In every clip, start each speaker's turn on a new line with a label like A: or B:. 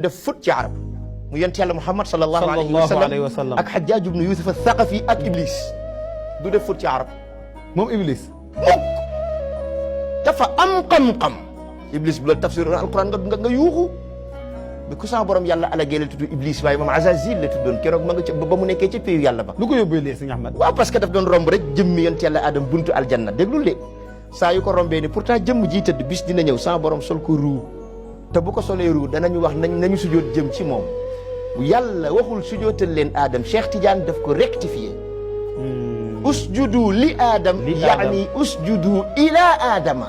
A: def fut ci arab mu yent yàlla Muhammad sallallahu alayhi wa sallam ak Hajjaaj ibnu Yusuf al-Thaqafi ak Iblis du def fut ci arab
B: moom Iblis
A: mukk dafa am xam-xam Iblis bu la tafsir alquran nga yuuxu bi ku sa borom yàlla alagee la tudd Iblis waaye moom Azazil la tuddoon keroog ma nga ca ba mu nekkee ca péyu yàlla ba
B: lu ko yóbbee lee Sëñ Ahmad
A: waaw parce que daf doon romb rek jëmmi yent yàlla Adam buntu aljanna déglul de saa yu ko rombee ni pourtant jëmm ji tëdd bis dina ñëw sa borom sol ko ruu te bu ko solee ruu danañu wax nañu sujjoot jëm ci moom yàlla waxul sujjootal leen Adam Cheikh Tidiane daf ko rectifier usjudu li Adam yaani usjudu ila Adama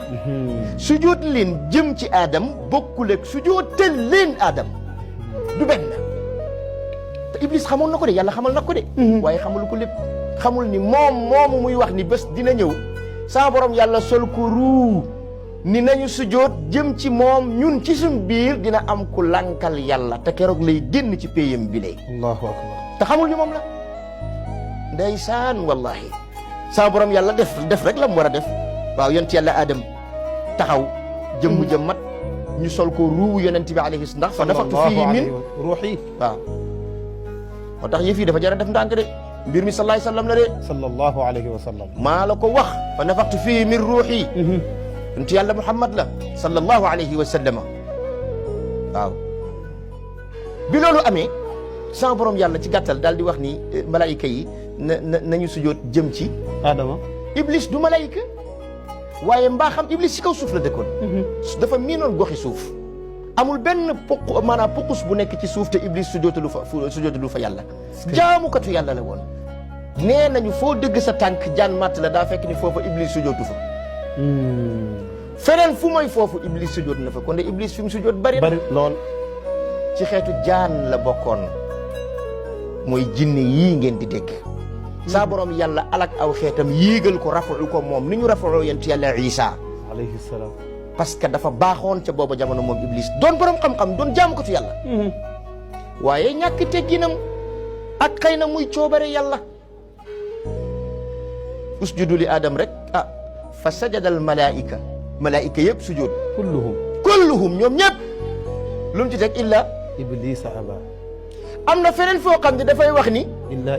A: sujjoot leen jëm ci Adam bokkul ak sujjootal leen Adam du benn te Iblis xamoon na ko de yàlla xamal na ko de waaye xamul ko lépp xamul ni moom moomu muy wax ni bés dina ñëw sa borom yàlla sol ko ruu ni nañu sujjoot jëm ci moom ñun ci suñ biir dina am ku lankal yàlla te keroog lay génn ci péyam bi lay
B: allahu akbar
A: te xamul ni moom la ndeysaan wallahi sa borom yàlla def rek la mu war a def waaw yonent yàlla Adam taxaw jëmm jëm mat ñu sol ko ruu yonent bi alayhi ndax fa nafaqtu fii min
B: ruuhi
A: waaw moo tax yëf yi dafa jar a def ndànk de mbir mi sallallahu alayhi wa sallam la de
B: sallallahu alayhi wa sallam
A: maa la ko wax fa nafaqtu fii min ruuhi yonent yàlla Muhammad la sallallahu alayhi wa sallam waaw bi loolu amee sama borom yàlla ci gàttal daal di wax ni malaayika yi nañu sujjoot jëm ci
B: Adama
A: Iblis du malaayika waaye mbaa xam Iblis ci kaw suuf la dëkkoon dafa miinoon goxi suuf amul benn maanaam pukus bu nekk ci suuf te Iblis sujjootalu fa yàlla jaamukatu yàlla la woon nee nañu foo dëgg sa tànk jaan matt la daa fekk ni foofa Iblis sujjootu fa feneen fu mooy foofu Iblis sujjoot na fa kon de Iblis fi mu sujjoot bari
B: lool
A: ci xeetu jaan la bokkoon mooy jinne yii ngeen di dégg saa borom yàlla alak aw xeetam yéegal ko rafetlu ko moom ni ñu rafetloo yent yàlla Isa
B: alayhi salaam
A: parce que dafa baaxoon ca booba jamono moom Iblis doon borom xam-xam doon jaamukatu yàlla waaye ñàkk tegginam ak xëy na muy coobare yàlla usjudu li Adam rek fa sajadal malaika yëpp sujud kulluhum ñoom ñëpp lu mu ci teg illa
B: Iblis aba
A: am na feneen foo xam ne dafay wax ni
B: illa